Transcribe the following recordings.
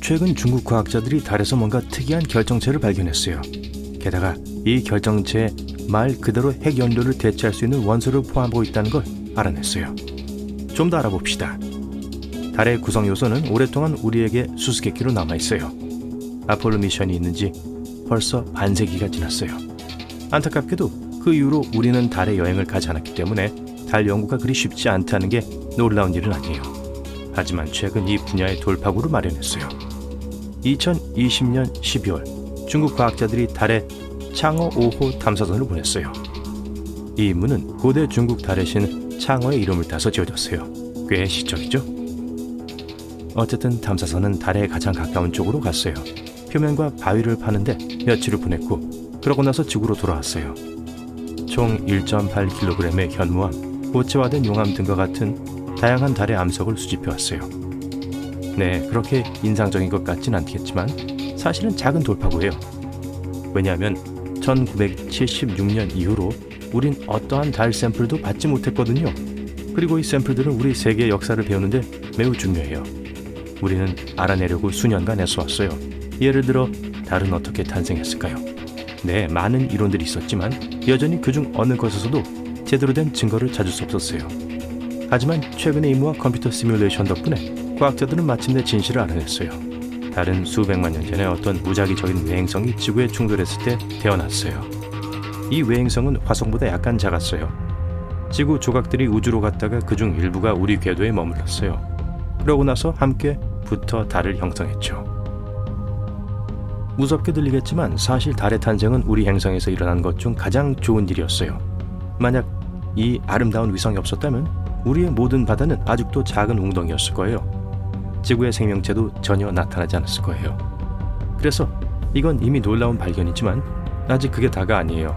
최근 중국 과학자들이 달에서 뭔가 특이한 결정체를 발견했어요. 게다가 이 결정체에 말 그대로 핵 연료를 대체할 수 있는 원소를 포함하고 있다는 걸 알아냈어요. 좀 더 알아봅시다. 달의 구성 요소는 오랫동안 우리에게 수수께끼로 남아있어요. 아폴로 미션이 있는 지 벌써 반세기가 지났어요. 안타깝게도 그 이후로 우리는 달에 여행을 가지 않았기 때문에 달 연구가 그리 쉽지 않다는 게 놀라운 일은 아니에요. 하지만 최근 이 분야의 돌파구를 마련했어요. 2020년 12월 중국 과학자들이 달에 창어 5호 탐사선을 보냈어요. 이 임무는 고대 중국 달의 신 창어의 이름을 따서 지어졌어요. 꽤 시적이죠? 어쨌든 탐사선은 달에 가장 가까운 쪽으로 갔어요. 표면과 바위를 파는데 며칠을 보냈고 그러고 나서 지구로 돌아왔어요. 총 1.8kg의 현무암, 고체화된 용암 등과 같은 다양한 달의 암석을 수집해왔어요. 네, 그렇게 인상적인 것 같진 않겠지만 사실은 작은 돌파구예요. 왜냐하면 1976년 이후로 우린 어떠한 달 샘플도 받지 못했거든요. 그리고 이 샘플들은 우리 세계의 역사를 배우는데 매우 중요해요. 우리는 알아내려고 수년간 애써왔어요. 예를 들어 달은 어떻게 탄생했을까요? 네, 많은 이론들이 있었지만 여전히 그중 어느 것에서도 제대로 된 증거를 찾을 수 없었어요. 하지만 최근의 임무와 컴퓨터 시뮬레이션 덕분에 과학자들은 마침내 진실을 알아냈어요. 달은 수백만 년 전에 어떤 무작위적인 외행성이 지구에 충돌했을 때 태어났어요. 이 외행성은 화성보다 약간 작았어요. 지구 조각들이 우주로 갔다가 그중 일부가 우리 궤도에 머물렀어요. 그러고 나서 함께 붙어 달을 형성했죠. 무섭게 들리겠지만 사실 달의 탄생은 우리 행성에서 일어난 것 중 가장 좋은 일이었어요. 만약 이 아름다운 위성이 없었다면 우리의 모든 바다는 아직도 작은 웅덩이였을 거예요. 지구의 생명체도 전혀 나타나지 않았을 거예요. 그래서 이건 이미 놀라운 발견이지만 아직 그게 다가 아니에요.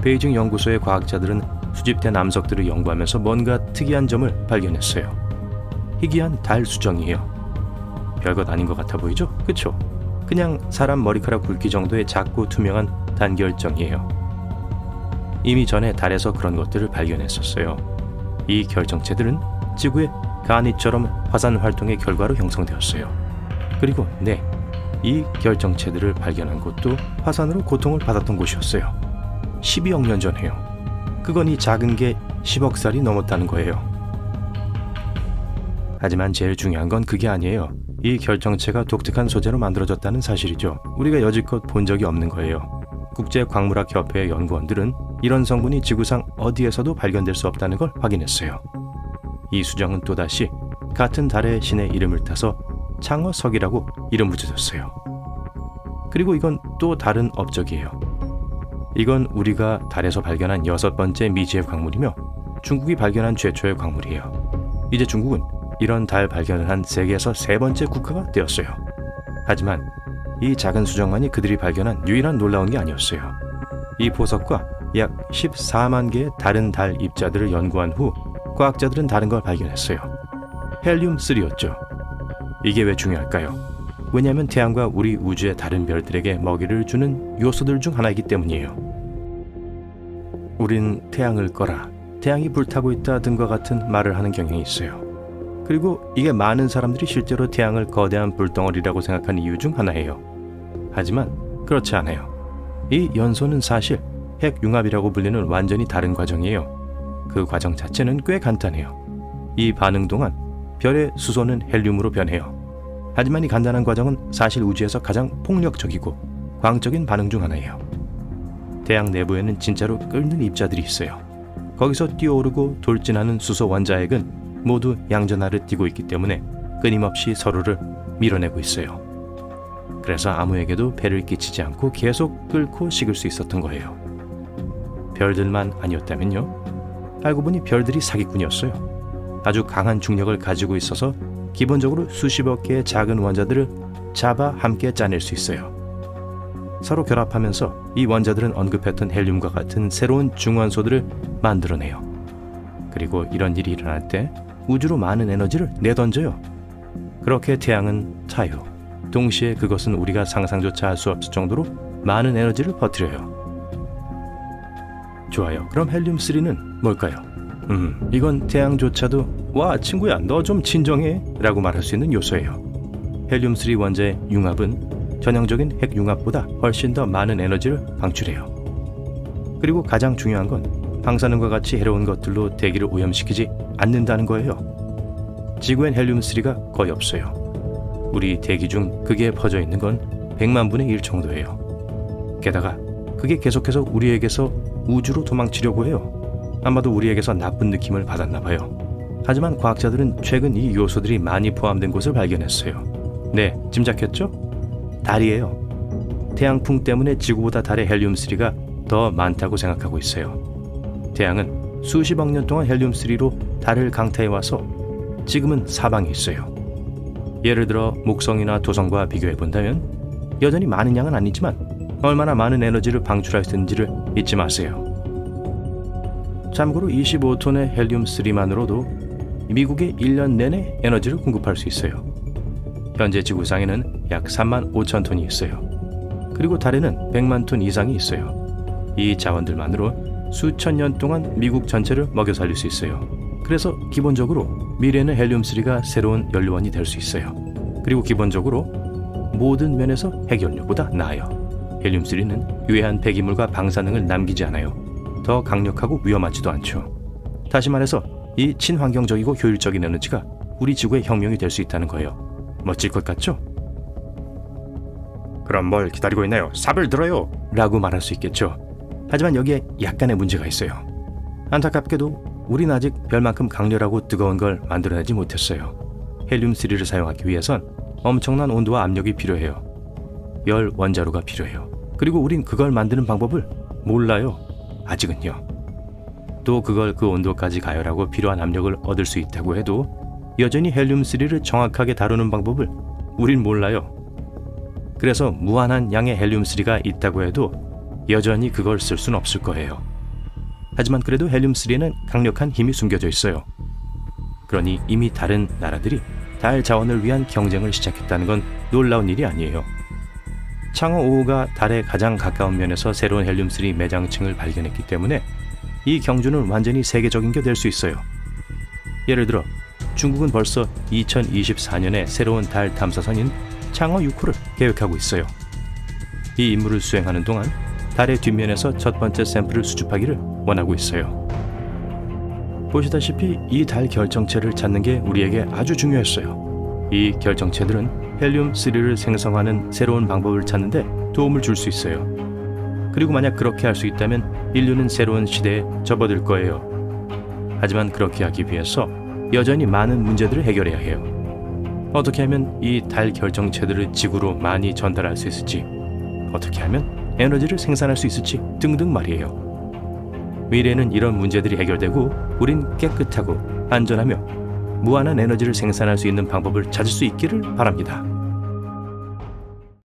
베이징 연구소의 과학자들은 수집된 암석들을 연구하면서 뭔가 특이한 점을 발견했어요. 희귀한 달 수정이에요. 별것 아닌 것 같아 보이죠? 그쵸? 그냥 사람 머리카락 굵기 정도의 작고 투명한 단결정이에요. 이미 전에 달에서 그런 것들을 발견했었어요. 이 결정체들은 지구의 가니처럼 화산 활동의 결과로 형성되었어요. 그리고 네, 이 결정체들을 발견한 곳도 화산으로 고통을 받았던 곳이었어요. 12억 년 전에요. 그건 이 작은 게 10억 살이 넘었다는 거예요. 하지만 제일 중요한 건 그게 아니에요. 이 결정체가 독특한 소재로 만들어졌다는 사실이죠. 우리가 여지껏 본 적이 없는 거예요. 국제광물학협회의 연구원들은 이런 성분이 지구상 어디에서도 발견될 수 없다는 걸 확인했어요. 이 수정은 또다시 같은 달의 신의 이름을 따서 창어석이라고 이름 붙여졌어요. 그리고 이건 또 다른 업적이에요. 이건 우리가 달에서 발견한 6번째 미지의 광물이며 중국이 발견한 최초의 광물이에요. 이제 중국은 이런 달 발견을 한 세계에서 3번째 국가가 되었어요. 하지만 이 작은 수정만이 그들이 발견한 유일한 놀라운 게 아니었어요. 이 보석과 약 14만 개의 다른 달 입자들을 연구한 후 과학자들은 다른 걸 발견했어요. 헬륨-3였죠. 이게 왜 중요할까요? 왜냐하면 태양과 우리 우주의 다른 별들에게 먹이를 주는 요소들 중 하나이기 때문이에요. 우린 태양을 꺼라, 태양이 불타고 있다 등과 같은 말을 하는 경향이 있어요. 그리고 이게 많은 사람들이 실제로 태양을 거대한 불덩어리라고 생각하는 이유 중 하나예요. 하지만 그렇지 않아요. 이 연소는 사실 핵융합이라고 불리는 완전히 다른 과정이에요. 그 과정 자체는 꽤 간단해요. 이 반응 동안 별의 수소는 헬륨으로 변해요. 하지만 이 간단한 과정은 사실 우주에서 가장 폭력적이고 광적인 반응 중 하나예요. 태양 내부에는 진짜로 끓는 입자들이 있어요. 거기서 뛰어오르고 돌진하는 수소 원자핵은 모두 양전하를 띠고 있기 때문에 끊임없이 서로를 밀어내고 있어요. 그래서 아무에게도 폐를 끼치지 않고 계속 끓고 식을 수 있었던 거예요. 별들만 아니었다면요? 알고 보니 별들이 사기꾼이었어요. 아주 강한 중력을 가지고 있어서 기본적으로 수십억 개의 작은 원자들을 잡아 함께 짜낼 수 있어요. 서로 결합하면서 이 원자들은 언급했던 헬륨과 같은 새로운 중원소들을 만들어내요. 그리고 이런 일이 일어날 때 우주로 많은 에너지를 내던져요. 그렇게 태양은 타요. 동시에 그것은 우리가 상상조차 할 수 없을 정도로 많은 에너지를 퍼뜨려요. 좋아요. 그럼 헬륨-3는 뭘까요? 이건 태양조차도 와 친구야 너 좀 진정해 라고 말할 수 있는 요소예요. 헬륨3 원자의 융합은 전형적인 핵융합보다 훨씬 더 많은 에너지를 방출해요. 그리고 가장 중요한 건 방사능과 같이 해로운 것들로 대기를 오염시키지 않는다는 거예요. 지구엔 헬륨3가 거의 없어요. 우리 대기 중 그게 퍼져 있는 건 100만 분의 1 정도예요. 게다가 그게 계속해서 우리에게서 우주로 도망치려고 해요. 아마도 우리에게서 나쁜 느낌을 받았나 봐요. 하지만 과학자들은 최근 이 요소들이 많이 포함된 곳을 발견했어요. 네, 짐작했죠? 달이에요. 태양풍 때문에 지구보다 달의 헬륨3가 더 많다고 생각하고 있어요. 태양은 수십억 년 동안 헬륨3로 달을 강타해와서 지금은 사방에 있어요. 예를 들어 목성이나 토성과 비교해본다면 여전히 많은 양은 아니지만 얼마나 많은 에너지를 방출할 수 있는지를 잊지 마세요. 참고로 25톤의 헬륨3만으로도 미국에 1년 내내 에너지를 공급할 수 있어요. 현재 지구상에는 약 3만 5천 톤이 있어요. 그리고 달에는 100만 톤 이상이 있어요. 이 자원들만으로 수천 년 동안 미국 전체를 먹여 살릴 수 있어요. 그래서 기본적으로 미래에는 헬륨3가 새로운 연료원이 될 수 있어요. 그리고 기본적으로 모든 면에서 핵연료보다 나아요. 헬륨3는 유해한 폐기물과 방사능을 남기지 않아요. 더 강력하고 위험하지도 않죠. 다시 말해서 이 친환경적이고 효율적인 에너지가 우리 지구의 혁명이 될 수 있다는 거예요. 멋질 것 같죠? 그럼 뭘 기다리고 있나요? 삽을 들어요! 라고 말할 수 있겠죠. 하지만 여기에 약간의 문제가 있어요. 안타깝게도 우린 아직 별만큼 강렬하고 뜨거운 걸 만들어내지 못했어요. 헬륨3를 사용하기 위해선 엄청난 온도와 압력이 필요해요. 열 원자로가 필요해요. 그리고 우린 그걸 만드는 방법을 몰라요. 아직은요. 또 그걸 그 온도까지 가열하고 필요한 압력을 얻을 수 있다고 해도 여전히 헬륨3를 정확하게 다루는 방법을 우린 몰라요. 그래서 무한한 양의 헬륨3가 있다고 해도 여전히 그걸 쓸 수는 없을 거예요. 하지만 그래도 헬륨3에는 강력한 힘이 숨겨져 있어요. 그러니 이미 다른 나라들이 달 자원을 위한 경쟁을 시작했다는 건 놀라운 일이 아니에요. 창어 5호가 달에 가장 가까운 면에서 새로운 헬륨3 매장층을 발견했기 때문에 이 경주는 완전히 세계적인 게 될 수 있어요. 예를 들어 중국은 벌써 2024년에 새로운 달 탐사선인 창어 6호를 계획하고 있어요. 이 임무를 수행하는 동안 달의 뒷면에서 첫 번째 샘플을 수집하기를 원하고 있어요. 보시다시피 이 달 결정체를 찾는 게 우리에게 아주 중요했어요. 이 결정체들은 헬륨3를 생성하는 새로운 방법을 찾는데 도움을 줄 수 있어요. 그리고 만약 그렇게 할 수 있다면 인류는 새로운 시대에 접어들 거예요. 하지만 그렇게 하기 위해서 여전히 많은 문제들을 해결해야 해요. 어떻게 하면 이 달 결정체들을 지구로 많이 전달할 수 있을지, 어떻게 하면 에너지를 생산할 수 있을지 등등 말이에요. 미래에는 이런 문제들이 해결되고 우린 깨끗하고 안전하며 무한한 에너지를 생산할 수 있는 방법을 찾을 수 있기를 바랍니다.